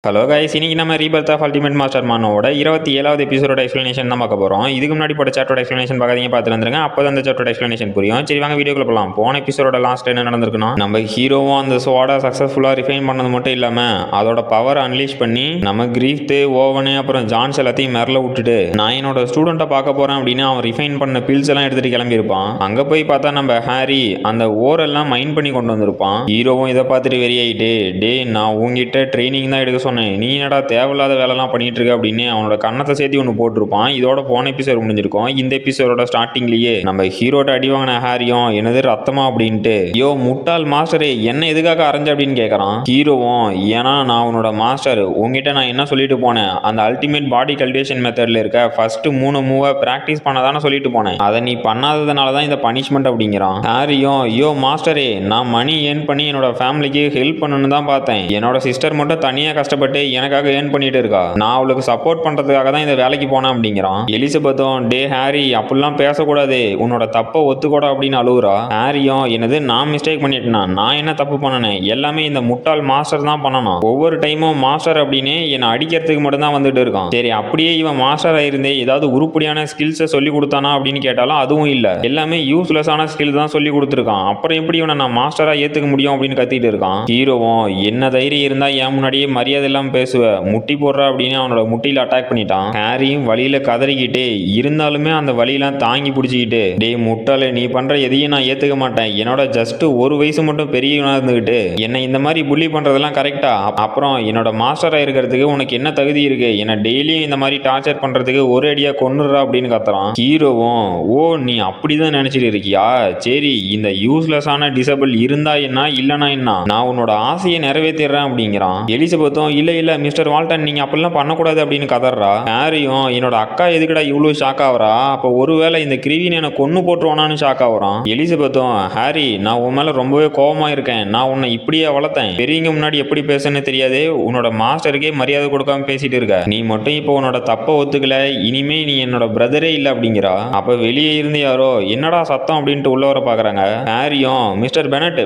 Hello guys, இன்னைக்கு நம்ம Rebirth of ultimate master மானோட 27வது எபிசோட எக்ஸ்பிளனேஷன் தான் பார்க்க போகிறோம். இதுக்கு முன்னாடி போட்ட சாப்டரோட எக்ஸ்பிளனேஷன் பார்க்காதீங்க, பார்த்துட்டு வந்துருங்க. அப்போ தான் அந்த சாப்டரோட எக்ஸ்பிளனேஷன் புரியும். சரி வாங்க வீடியோக்குள்ள போகலாம். போன எபிசோட லாஸ்ட் என்ன நடந்திருக்குன்னா, நம்ம ஹீரோவும் அந்த ஸ்வாடை சக்ஸஸ்ஃபுல்லாக ரிஃபைன் பண்ணது மட்டும் இல்லாமல் அதோட பவர் அன்லீஷ் பண்ணி நம்ம கிரீஃப்ட்டு ஓவனு அப்புறம் ஜான்ஸ் எல்லாத்தையும் மேரில் விட்டுட்டு நான் என்னோட ஸ்டூடெண்ட்டை பார்க்க போகிறேன் அப்படின்னு அவன் ரிஃபைன் பண்ண பில்ஸ் எல்லாம் எடுத்துகிட்டு கிளம்பியிருப்பான். அங்கே போய் பார்த்தா நம்ம ஹாரி அந்த ஓரெல்லாம் மைண்ட் பண்ணி கொண்டு வந்திருப்பான். ஹீரோவும் இதை பார்த்துட்டு வெறியாயிட்டு, டே நான் உங்ககிட்ட ட்ரைனிங் தான் எடுக்க சொன்னேன், நீ என்னடா தேவையில்லாத வேலைலாம் பண்ணிட்டு இருக்க அப்படின்னு அவனோட கண்ணத்தை சேர்த்து ஒன்று போட்டிருப்பான். இதோட போன எபிசோட் முடிஞ்சிருக்கும். இந்த எபிசோட ஸ்டார்டிங்லேயே நம்ம ஹீரோட்ட அடி வாங்கின ஹாரியும் என்னது ரத்தமா அப்படின்ட்டு, யோ முட்டாள் மாஸ்டரே என்ன எதுக்காக அரைஞ்ச அப்படின்னு கேட்கறான். ஹீரோவும், ஏன்னா நான் உன்னோட மாஸ்டர், உங்ககிட்ட நான் என்ன சொல்லிட்டு போனேன், அந்த அல்டிமேட் பாடி கல்டிவேஷன் மெத்தட்ல இருக்க ஃபர்ஸ்ட் 3 மூவை பிராக்டிஸ் பண்ணதானே சொல்லிட்டு போனேன், அதை நீ பண்ணாததுனால தான் இந்த பனிஷ்மெண்ட் அப்படிங்கிறான். ஹாரியும், யோ மாஸ்டரே நான் மணி ஏர்ன் பண்ணி என்னோட ஃபேமிலிக்கு ஹெல்ப் பண்ணணும்னு தான் பார்த்தேன், என்னோட சிஸ்டர் மட்டும் தனியாக கஷ்டப்பட்டு எனக்காக ஏர்ன் பண்ணிட்டு இருக்கா, நான் அவளுக்கு சப்போர்ட் பண்றதுக்காக தான் இந்த வேலைக்கு போனேன் அப்படிங்கிறான். எலிசபெத்தும், டே ஹாரி அப்படிலாம் பேசக்கூடாது, உன்னோட தப்பை ஒத்துக்கூட அப்படின்னு அழுகுறா. ஹாரியும், என்னது நான் மிஸ்டேக் பண்ணிட்டேனா, நான் என்ன தப்பு பண்ணனேன், எல்லாமே இந்த முட்டாள் மாஸ்டர் தான் பண்ணணும், ஒவ்வொரு டைமும் மாஸ்டர் அப்படின்னு என்னை அடிக்கிறதுக்கு மட்டும் தான் வந்துட்டு இருக்கான். சரி அப்படியே இவன் மாஸ்டர் ஆயிருந்தே ஏதாவது உருப்படியான ஸ்கில்ஸை சொல்லி கொடுத்தானா அப்படின்னு கேட்டாலும் அதுவும் இல்லை, எல்லாமே யூஸ்லெஸ்ஸான ஸ்கில் தான் சொல்லி கொடுத்துருக்கான், அப்புறம் எப்படி இவனை நான் மாஸ்டரா ஏத்துக்க முடியும் அப்படின்னு கத்திட்டு இருக்கான். ஹீரோவும், என்ன தைரியம் இருந்தா என் முன்னாடியே மரியாதை எல்லாம் பேசுவ, முட்டி போடுறா அப்படின்னு அவனோட முட்டியில அட்டாக் பண்ணிட்டான். ஹாரியும் வழியில கதறிக்கிட்டு இருந்தாலுமே அந்த வழியெல்லாம் தாங்கி பிடிச்சிக்கிட்டு, டே முட்டாளே நீ பண்ற எதையும் நான் ஏத்துக்க மாட்டேன், என்னோட ஜஸ்ட் ஒரு வயசு மட்டும் பெரியவனா இருந்துகிட்டு என்னை இந்த மாதிரி புள்ளி பண்றதெல்லாம் கரெக்டா, அப்புறம் என்னோட மாஸ்டரா இருக்கிறதுக்கு உனக்கு என்ன தகுதி இருக்கு, என்ன டெய்லியும் இந்த மாதிரி டார்ச்சர் பண்றதுக்கு ஒரு அடியா கொன்னுடுறா அப்படின்னு கத்துறான். ஹீரோவும், ஓ நீ அப்படிதான் நினைச்சிட்டு இருக்கியா, சரி இந்த யூஸ்லெஸ்ஸான டிசபிள் இருந்தா என்ன இல்லனா என்ன, நான் உன்னோட ஆசையை நிறைவேற்றிடுறேன் அப்படிங்கிறான். எலிசபெத்தும், இல்ல மிஸ்டர் வால்டன் நீங்க அப்படிலாம் பண்ணக்கூடாது அப்படின்னு கதறா. ஹாரியும், என்னோட அக்கா எதுக்குடா இவ்வளவு ஷாக் ஆகுறா, அப்போ ஒருவேளை இந்த கிரீவின் என்ன கொன்னு போட்டுருவானான்னு ஷாக் ஆகுறான். எலிசபெத்தும், ஹாரி நான் உன் மேல ரொம்பவே கோபமா இருக்கேன், நான் உன்னை இப்படியே வளர்த்தேன், பெரியவங்க முன்னாடி எப்படி பேசுன்னு தெரியாது, உன்னோட மாஸ்டருக்கே மரியாதை கொடுக்காம பேசிட்டு இருக்க, நீ மட்டும் இப்போ உன்னோட தப்பை ஒத்துக்கல, இனிமே நீ என்னோட பிரதரே இல்லை அப்படிங்கிறா. அப்ப வெளியே இருந்து யாரோ என்னடா சத்தம் அப்படின்ட்டு உள்ள வர பாக்குறாங்க. ஹாரியும், மிஸ்டர் பெனட்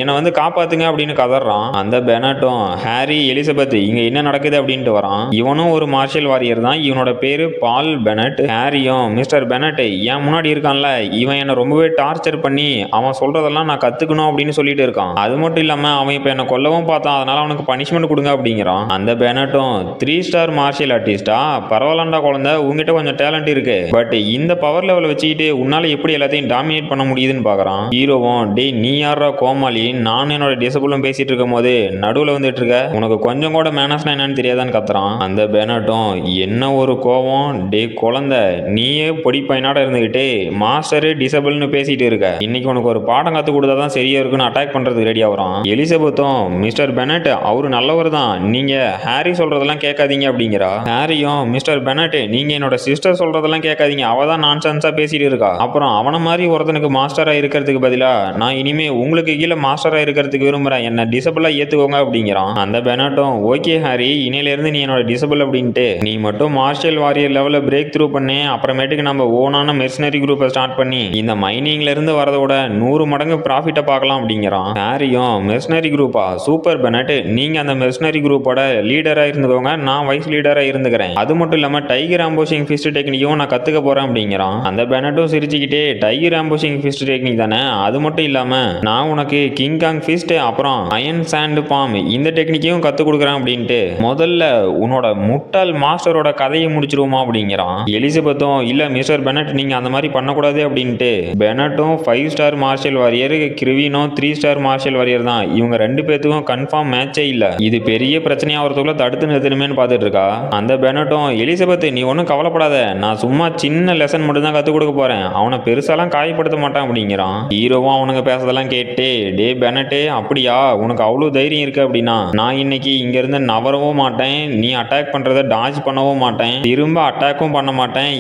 என்னை வந்து காப்பாத்துங்க அப்படின்னு கதறான். அந்த பெனட்டும், ஹாரி எலிசபெத் இங்க என்ன நடக்குது அப்படின்ட்டு வரான். இவனும் ஒரு மார்ஷியல் வாரியர் தான், இவனோட பேரு பால் பெனட். ஹாரியும், மிஸ்டர் பெனட் என் முன்னாடி இருக்கான்ல, இவன் என்ன ரொம்பவே டார்ச்சர் பண்ணி அவன் சொல்றதெல்லாம் நான் கத்துக்கணும் அப்படின்னு சொல்லிட்டு இருக்கான், அது மட்டும் இல்லாம அவன் இப்ப என்ன கொல்லவும் பார்த்தான், அதனால அவனுக்கு பனிஷ்மெண்ட் கொடுங்க அப்படிங்கிறான். அந்த பெனட்டும், 3 ஸ்டார் மார்ஷியல் ஆர்டிஸ்டா, பரவாயில்லண்டா குழந்தை, உங்ககிட்ட கொஞ்சம் டேலண்ட் இருக்கு, பட் இந்த பவர் லெவல் வச்சுக்கிட்டு உன்னால எப்படி எல்லாத்தையும் டாமினேட் பண்ண முடியுதுன்னு பாக்குறான். ஹீரோவும், டே நீ யாரா கோமாளி, நான் என்னோட டிசபிளும் பேசிட்டு இருக்கும் போது நடுவில் வந்துட்டு இருக்க, உனக்கு கொஞ்சம் கூட மேனஸ்னா என்னன்னு தெரியாதான்னு கத்துறான். அந்த பெனட்டும், என்ன ஒரு கோவம், டே குழந்தை நீயே பொடி பையனாட இருந்துகிட்டு மாஸ்டரு டிசபிள்னு பேசிட்டு இருக்க, இன்னைக்கு உனக்கு ஒரு பாடம் கத்து கொடுத்தாதான் சரியா இருக்குன்னு அட்டாக் பண்றதுக்கு ரெடி ஆகுறான். எலிசபெத்தும், மிஸ்டர் பெனட் அவரு நல்லவர் தான், நீங்க ஹாரி சொல்றதெல்லாம் கேட்காதீங்க அப்படிங்கிறா. ஹாரியும், மிஸ்டர் பெனட் நீங்க என்னோட சிஸ்டர் சொல்றதெல்லாம் கேட்காதீங்க, அவ தான் நான்சென்ஸா பேசிட்டு இருக்கா, அப்புறம் அவன மாதிரி ஒருத்தனுக்கு மாஸ்டரா இருக்கிறதுக்கு பதிலா நான் இனிமே உங்களுக்கு கீழே மாஸ்டரா இருக்கிறதுக்கு விரும்புறேன், என்ன டிசபிளா ஏத்துக்கோங்க அப்படிங்கிறான். அந்த பெனட்டும், ஓகே ஹாரி இனியிலிருந்து நீ என்னோட டிசபிள் அப்படின்ட்டு நீ மட்டும் மார்ஷியல் வாரியர் லெவல பிரேக் த்ரூ பண்ணி அப்புறமேட்டுக்கு நம்ம ஓனான மெர்சனரி குரூப்பை ஸ்டார்ட் பண்ணி இந்த மைனிங்ல இருந்து வரதோட 100 மடங்கு ப்ராஃபிட்டை பார்க்கலாம் அப்படிங்கிறான். ஹாரியும், மெர்சனரி குரூப்பா, சூப்பர் பெனட் நீங்க அந்த மெர்சனரி குரூப்போட லீடரா இருந்துக்கோங்க, நான் வைஸ் லீடரா இருந்துக்கிறேன், அது மட்டும் இல்லாம டைகர் ஆம்போசிங் ஃபிஸ்ட் டெக்னிக்கும் நான் கத்துக்க போறேன் அப்படிங்கிறான். அந்த பெனட்டும் சிரிச்சுக்கிட்டே, டைகர் ஆம்போசிங் ஃபிஸ்ட் டெக்னிக் தானே, அது மட்டும் இல்லாம நான் உனக்கு கிங் காங் ஃபிஸ்ட் அப்புறம் அயன் சாண்ட் பாம் இந்த டெக்னிக்கையும் கத்து கொடுக்குறேன் அப்படின்ட்டு முதல்ல உன்னோட முட்டாள் மாஸ்டரோட கதையை முடிச்சிருவோமா அப்படிங்கிறான். எலிசபெத்தும், இல்ல மிஸ்டர் பெனட் நீங்க அந்த மாதிரி பண்ணக்கூடாது அப்படின்ட்டு பெனட்டும் 5 ஸ்டார் மார்ஷியல் வாரியர், கிரிவினும் 3 ஸ்டார் மார்ஷியல் வாரியர் தான், இவங்க 2 பேத்துக்கும் கன்ஃபார்ம் மேட்சே இல்ல, இது பெரிய பிரச்சனையா வரதுக்குள்ள தடுத்து நிறுத்தணுமேனு பார்த்துட்டு இருக்கா. அந்த பெனட்டும், எலிசபெத் நீ ஒன்றும் கவலைப்படாத, நான் சும்மா சின்ன லெசன் மட்டும் தான் கத்து கொடுக்க போறேன், அவனை பெருசாலாம் காயப்படுத்த மாட்டான் அப்படிங்கிறான். ஹீரோவும் அவனுங்க பேசுறதெல்லாம் கேட்டு, டே பெனட் அப்படியா உனக்கு அவ்வளோ தைரியம் இருக்கு அப்படின்னா நான் இன்னைக்கு இங்க இருந்து நவரவும் மாட்டேன், நீ அட்டாக் பண்றத டாஜ் பண்ணவும் மாட்டேன், திரும்ப அட்டாக்கும் பண்ண மாட்டேன்,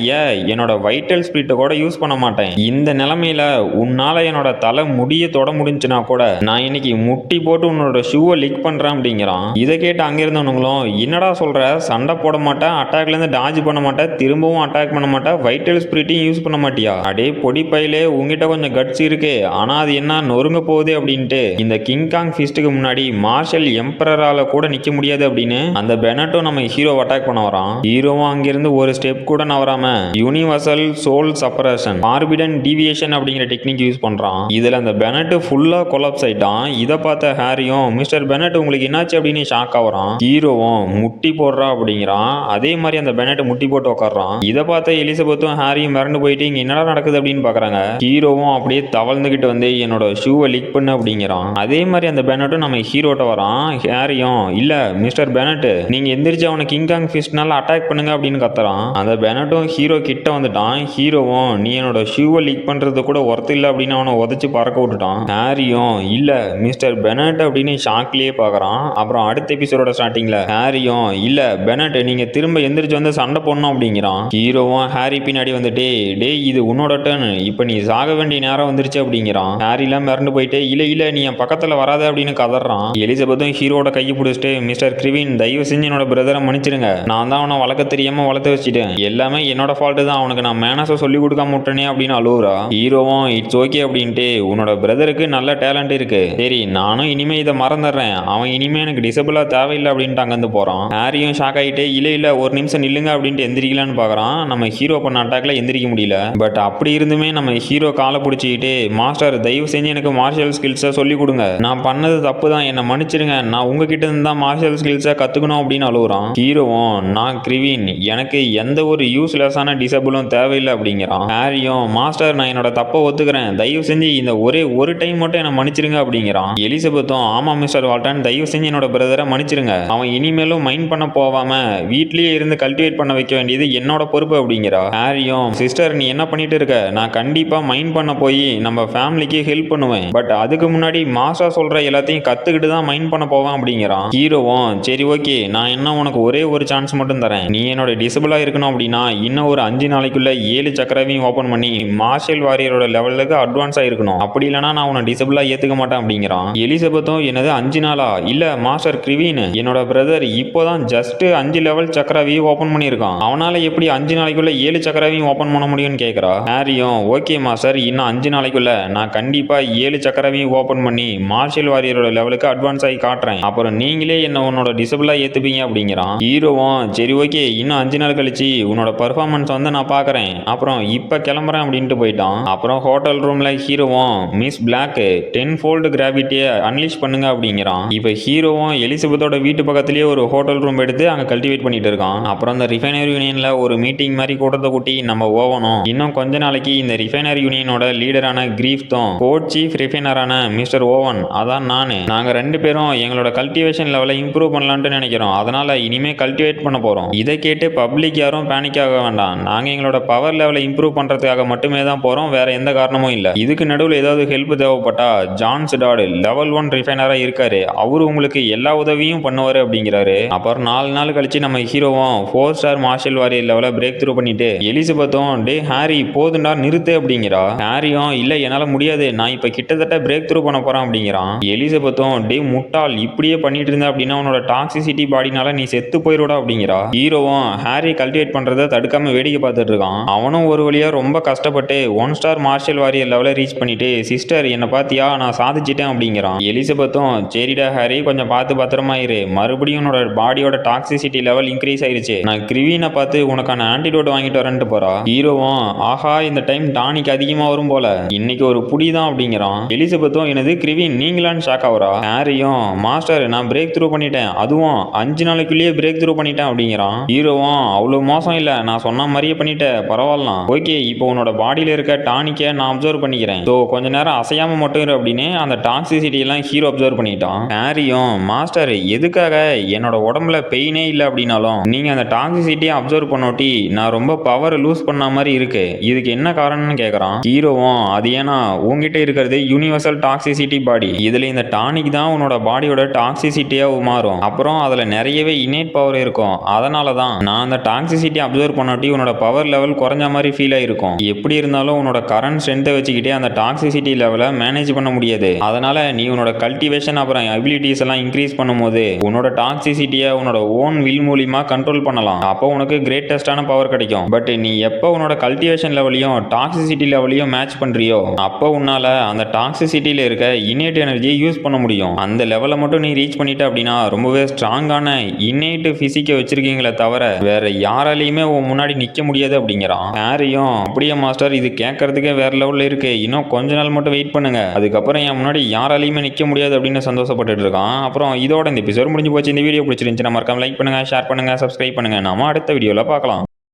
என்னோட வைட்டல் ஸ்பிரிட்டை கூட யூஸ் பண்ண மாட்டேன், இந்த நிலைமையில உன்னால என்னோட தலை முடிய தொட முடிஞ்சுனா கூட நான் இன்னைக்கு முட்டி போட்டு உன்னோட ஷூவை லிக் பண்றேன் அப்படிங்கிறான். இதை கேட்டு அங்க இருந்தவனுங்களும், என்னடா சொல்ற, சண்டை போட மாட்டேன், அட்டாக்ல இருந்து டாஜ் பண்ண மாட்டேன், திரும்பவும் அட்டாக் பண்ண மாட்டேன், வைட்டல் ஸ்பிரிட்டையும் யூஸ் பண்ண மாட்டியா, அடே பொடி பையிலே உங்ககிட்ட கொஞ்சம் கட்ஸ் இருக்கு, ஆனா அது என்ன நொறுங்க போகுது அப்படின்ட்டு இந்த கிங் காங் ஃபிஸ்ட்டுக்கு முன்னாடி மார்ஷல் எம்பரரால கூட நிக்க முடியாது அப்படின்னு அந்த பெனட்டும் நம்ம ஹீரோ அட்டாக் பண்ண வரான். ஹீரோவும் அங்கிருந்து ஒரு ஸ்டெப் கூட நவராம universal soul separation forbidden deviation அப்படிங்கிற டெக்னிக் யூஸ் பண்றான். இதுல அந்த பெனட் ஃபுல்லா கொலாப்ஸ் ஆயிட்டான். இதை பார்த்த ஹாரியும் மிஸ்டர் பெனட் உங்களுக்கு என்னாச்சு அப்படின்னு ஷாக் ஆகுறான். ஹீரோவும் முட்டி போடுறா அப்படிங்கிறான். அதே மாதிரி அந்த பெனட் முட்டி போட்டு உட்கார்றான். இதை பார்த்த எலிசபெத்தும் ஹாரியும் மிரண்டு போயிட்டு இங்க என்னடா நடக்குது அப்படின்னு பாக்குறாங்க. ஹீரோவும் அப்படியே தவழ்ந்துகிட்டு வந்து என்னோட ஷூவை லீக் பண்ணு அப்படிங்கிறான். அதே மாதிரி அந்த பெனட்டும் நம்ம ஹீரோட்ட வரான். ஹாரியும் இல்ல மிஸ்டர் பெனட் நீங்க எந்திரிச்சு அவனை கிங்காங் ஃபிஸ்ட்னால அட்டாக் பண்ணுங்க அப்படின்னு கத்துறான். அந்த பெனட்டும் ஹீரோ கிட்ட வந்துட்டான். ஹீரோவும் நீ என்னோட ஷூவை லீக் பண்றது கூட ஒர்த் இல்ல அப்படின்னு அவனை உதச்சு பறக்க விட்டுட்டான். ஹாரியும் இல்ல மிஸ்டர் பெனட் அப்படின்னு ஷாக்லயே பாக்குறான். அப்புறம் அடுத்த எபிசோட ஸ்டார்டிங்ல ஹாரியும் இல்ல பெனட் நீங்க திரும்ப எந்திரிச்சு வந்து சண்டை போடணும் அப்படிங்கிறான். ஹீரோவும் ஹாரி பின்னாடி வந்துட்டு டேய் இது உன்னோட டர்ன், இப்ப நீ சாக வேண்டிய நேரம் வந்துருச்சு அப்படிங்கிறான். ஹாரிலாம் மிரண்டு போயிட்டு இல்ல நீ என் பக்கத்துல வராத அப்படின்னு கதறான். எலிசபெத்தும் ஹீரோட கையை பிடிச்சிட்டு மிஸ்டர் கிரிவின் தயவு செஞ்சு என்னோட பிரதரை மன்னிச்சிருங்க, நான் தான் அவனை வளர்க்க தெரியாம வளர்த்து வச்சுட்டேன், எல்லாமே என்னோட ஃபால்ட்டு தான், அவனுக்கு நான் மேனஸை சொல்லி கொடுக்காம விட்டனே அப்படின்னு அழுவுறா. ஹீரோவும் இட்ஸ் ஓகே அப்படின்ட்டு உன்னோட பிரதருக்கு நல்ல டேலண்ட் இருக்கு, சரி நானும் இனிமே இதை மறந்துடுறேன், அவன் இனிமே எனக்கு டிசபிளா தேவையில்லை அப்படின்ட்டு அங்கிருந்து போறான். ஹாரியும் ஷாக் ஆகிட்டு இல்ல ஒரு நிமிஷம் நில்லுங்க அப்படின்ட்டு எந்திரிக்கலான்னு பாக்குறான். நம்ம ஹீரோ பண்ண அட்டாக்ல எந்திரிக்க முடியல. பட் அப்படி இருந்துமே நம்ம ஹீரோ காலை பிடிச்சிக்கிட்டு மாஸ்டர் தயவு செஞ்சு எனக்கு மார்ஷல் ஸ்கில்ஸை சொல்லி கொடுங்க, நான் பண்ணது தப்பு தான், என்னை மன்னிச்சிருங்க, நான் உங்ககிட்ட இருந்து தான் மார்ஷல் ஸ்கில்ஸை கத்துக்கணும் அப்படின்னு அழுகுறான். ஹீரோவும் நான் கிரிவின் எனக்கு எந்த ஒரு யூஸ்லெஸ்ஸான டிசபிளும் தேவையில்லை அப்படிங்கிறான். ஹாரியும் மாஸ்டர் நான் என்னோட தப்பை ஒத்துக்கிறேன், தயவு செஞ்சு இந்த ஒரே ஒரு டைம் மட்டும் என்னை மன்னிச்சிருங்க அப்படிங்கிறான். எலிசபெத்தும் ஆமா மிஸ்டர் வால்டன் தயவு செஞ்சு என்னோட பிரதரை மன்னிச்சிருங்க, அவன் இனிமேலும் மைண்ட் பண்ண போவாம வீட்லயே இருந்து கல்டிவேட் பண்ண வைக்க வேண்டியது என்னோட பொறுப்பு அப்படிங்கிறா. ஹாரியும் சிஸ்டர் நீ என்ன பண்ணிட்டு இருக்க, நான் கண்டிப்பா மைண்ட் பண்ண போய் நம்ம ஃபேமிலிக்கு ஹெல்ப் பண்ணுவேன், பட் அதுக்கு முன்னாடி மாஸ்டர் சொல்ற எல்லாத்தையும் கத்துக்கிட்டு தான் மைண்ட் பண்ண போவேன் அப்படிங்கிறான். ஹீரோவும் சரி ஓகே நான் என்ன உனக்கு ஒரே ஒரு சான்ஸ் மட்டும் தரேன், நீ என்னோட டிசபிளா இருக்கணும் அப்படின்னா இன்னும் ஒரு 5 நாளைக்குள்ள 7 சக்கரவையும் ஓபன் பண்ணி மார்ஷல் வாரியரோட லெவலுக்கு அட்வான்ஸ் ஆயிருக்கணும், அப்படி இல்லைனா நான் உன்னை டிசபிளா ஏத்துக்க மாட்டேன் அப்படிங்கிறான். எலிசபெத்தும் என்னது 5 நாளா, இல்ல மாஸ்டர் கிரிவின் என்னோட பிரதர் இப்போதான் ஜஸ்ட் 5 லெவல் சக்கரவையும் ஓபன் பண்ணியிருக்கான், அவனால எப்படி 5 நாளைக்குள்ள 7 சக்கரவையும் ஓபன் பண்ண முடியும்னு கேட்கிறா. ஹாரியும் ஓகே மாஸ்டர் இன்னும் 5 நாளைக்குள்ள நான் கண்டிப்பா 7 சக்கரவையும் ஓபன் பண்ணி மார்ஷல் வாரியரோட லெவலுக்கு அட்வான்ஸ் ஆகி காட்டுறேன், அப்புறம் நீங்களே என்ன உன்னோட டிசபிளா ஏத்துப்பீங்க அப்படிங்கிறான். ஹீரோவும் சரி ஓகே இன்னும் 5 நாள் கழிச்சு உன்னோட பர்ஃபார்மன்ஸ் வந்து நான் பாக்குறேன், அப்புறம் இப்ப கிளம்புறேன் அப்படின்ட்டு போயிட்டான். அப்புறம் ஹோட்டல் ரூம்ல ஹீரோவும் மிஸ் பிளாக் 10 ஃபோல்டு கிராவிட்டியை அன்லீஷ் பண்ணுங்க அப்படிங்கிறான். இப்ப ஹீரோவும் எலிசபெத்தோட வீட்டு பக்கத்திலேயே ஒரு ஹோட்டல் ரூம் எடுத்து அங்க கல்டிவேட் பண்ணிட்டு இருக்கான். அப்புறம் அந்த ரிஃபைனரி யூனியன்ல ஒரு மீட்டிங் மாதிரி கூட்டத்தை கூட்டி நம்ம ஓவனும் இன்னும் கொஞ்ச நாளைக்கு இந்த ரிஃபைனரி யூனியனோட லீடரான கிரீஃப் தான் கோட் சீஃப் ரிஃபைனரான மிஸ்டர் ஓவன் அதான் நாங்க 2 பேரும் எங்களோட கல்டிவேஷன் லெவலை இம்ப்ரூவ் பண்ணலான்ட்டு நினைக்கிறோம், அதனால இனிமே கல்டிவேட் பண்ண போறோம், இதை கேட்டு பப்ளிக் யாரும் பேனிக் ஆக வேண்டாம், நாங்க எங்களோட பவர் லெவலை இம்ப்ரூவ் பண்றதுக்காக மட்டுமே தான் போறோம், வேற எந்த காரணமும் இல்ல, இதுக்கு நடுவில் ஏதாவது ஹெல்ப் தேவைப்பட்டா ஜான் சிடாட் லெவல் 1 ரிஃபைனரா இருக்காரு, அவரு உங்களுக்கு எல்லா உதவியும் பண்ணுவாரு அப்படிங்கிறாரு. அப்புறம் 4 நாள் கழிச்சு நம்ம ஹீரோவும் 4 ஸ்டார் மார்ஷல் வாரியர் லெவலை பிரேக் த்ரூ பண்ணிட்டு எலிசபெத்தும் டே ஹாரி போதுண்டா நிறுத்து அப்படிங்கிறா. ஹாரியும் இல்ல என்னால முடியாது, நான் இப்ப கிட்டத்தட்ட பிரேக் த்ரூ பண்ண போறேன் அப்படிங்கிறான். எலிசபெத்தும் டே முட்டாள் இப்படியே பண்ணிட்டு இருந்தா அப்படின்னா உன்னோட டாக்ஸிசிட்டி பாடினால நீ செத்து போயிரோடா அப்படிங்கிறா. ஹீரோவும் ஹாரி கல்டிவேட் பண்றதை தடுக்காம வேடிக்கை பார்த்துட்டு இருக்கான். அவனும் ஒரு வழியா ரொம்ப கஷ்டப்பட்டு 1 ஸ்டார் மார்ஷல் வாரியர் லெவலை ரீச் பண்ணிட்டு சிஸ்டர் என்ன பாத்தியா நான் சாதிச்சிட்டேன் அப்படிங்கிறான். எலிசபெத்தும் சரிடா ஹாரி கொஞ்சம் பார்த்து பத்திரமா இரு, மறுபடியும் உன்னோட பாடியோட டாக்ஸிசிட்டி லெவல் இன்க்ரீஸ் ஆயிருச்சு, நான் கிரிவினை பார்த்து உனக்கான ஆன்டிடோட் வாங்கிட்டு வரேன்ட்டு போறா. ஹீரோவும் ஆஹா இந்த டைம் டானிக் அதிகமா வரும் போல, இன்னைக்கு ஒரு புடிதான் அப்படிங்கிறான். எலிசபெத்தும் எனது கிரிவின் நீங்களான்னு ஷாக் ஆகுறா. ஹாரியும் மாஸ்டர் நான் பிரேக் த்ரூ பண்ணிட்டேன், அதுவும் 5 நாளைக்குள்ளேயே பிரேக் த்ரூ பண்ணிட்டேன் அப்படிங்கிறான். ஹீரோவும் அவ்வளவு மோசம் இல்ல, நான் சொன்ன மாதிரியே பண்ணிட்டேன் பரவாயில்ல, ஓகே இப்போ உன்னோட பாடியில இருக்க டானிக்கை நான் அப்சர்வ் பண்ணிக்கிறேன், ஸோ கொஞ்ச நேரம் அசையாம மட்டும் இரு அப்படின்னு அந்த டாக்ஸிசிட்டி எல்லாம் ஹீரோ அப்சர்வ் பண்ணிட்டான். ஹாரியும் மாஸ்டர் எதுக்காக என்னோட உடம்புல பெயினே இல்லை அப்படின்னாலும் நீங்க அந்த டாக்ஸிசிட்டியை அப்சர்வ் பண்ணோட்டி நான் ரொம்ப பவர் லூஸ் பண்ண மாதிரி இருக்கு, இதுக்கு என்ன காரணம்னு கேட்கறான். ஹீரோவும் அது ஏன்னா உங்ககிட்ட இருக்கிறது யூனிவர்சல் டாக்ஸிசிட்டி பாடி, இதுல இந்த டானிக் தான் உன்னோட பாடியோட டாக்ஸிசிட்டியா மாறும், அப்புறம் அதுல நிறையவே இன்னேட் பவர் இருக்கும், அதனால தான் நான் அந்த டாக்ஸிசிட்டி அப்சர்வ் பண்ணாட்டி உன்னோட பவர் லெவல் குறைஞ்ச மாதிரி ஃபீல் ஆயிருக்கும், எப்படி இருந்தாலும் உன்னோட கரண்ட் ஸ்ட்ரென்த்தை வச்சுக்கிட்டே அந்த டாக்ஸிசிட்டி லெவலை மேனேஜ் பண்ண முடியாது, அதனால நீ உன்னோட கல்டிவேஷன் அப்புறம் அபிலிட்டிஸ் எல்லாம் இன்க்ரீஸ் பண்ணும்போது உன்னோட டாக்ஸிசிட்டியை உன்னோட ஓன் வில் மூலியமா கண்ட்ரோல் பண்ணலாம், அப்போ உனக்கு கிரேட்டஸ்டான பவர் கிடைக்கும், பட் நீ எப்போ உன்னோட கல்டிவேஷன் லெவலையும் டாக்ஸிசிட்டி லெவலையும் மேட்ச் பண்றியோ அப்போ உன்னால அந்த டாக்ஸிசிட்டியில இருக்க இன்னேட் எனர்ஜியை யூஸ் பண்ண முடியும், அந்த லெவலை மட்டும் நீ ரீச் பண்ணிட்ட அப்படின்னா பார்த்தீங்கன்னா ரொம்பவே ஸ்ட்ராங்கான இன்னேட்டு ஃபிசிக்கை வச்சிருக்கீங்களே தவிர வேற யாராலையுமே உன் முன்னாடி நிற்க முடியாது அப்படிங்கிறான். ஹாரியும் அப்படியே மாஸ்டர் இது கேட்கறதுக்கே வேற லெவலில் இருக்கு, இன்னும் கொஞ்ச நாள் மட்டும் வெயிட் பண்ணுங்க, அதுக்கப்புறம் என் முன்னாடி யாராலையுமே நிற்க முடியாது அப்படின்னு சந்தோஷப்பட்டு இருக்கான். அப்புறம் இதோட இந்த எபிசோட் முடிஞ்சு போச்சு. இந்த வீடியோ பிடிச்சிருந்துச்சுன்னா மறக்காம லைக் பண்ணுங்க, ஷேர் பண்ணுங்க, சப்ஸ்கிரைப் பண்ணுங்க. நாம அடுத்த வீடியோவில் பார்க்கலாம்.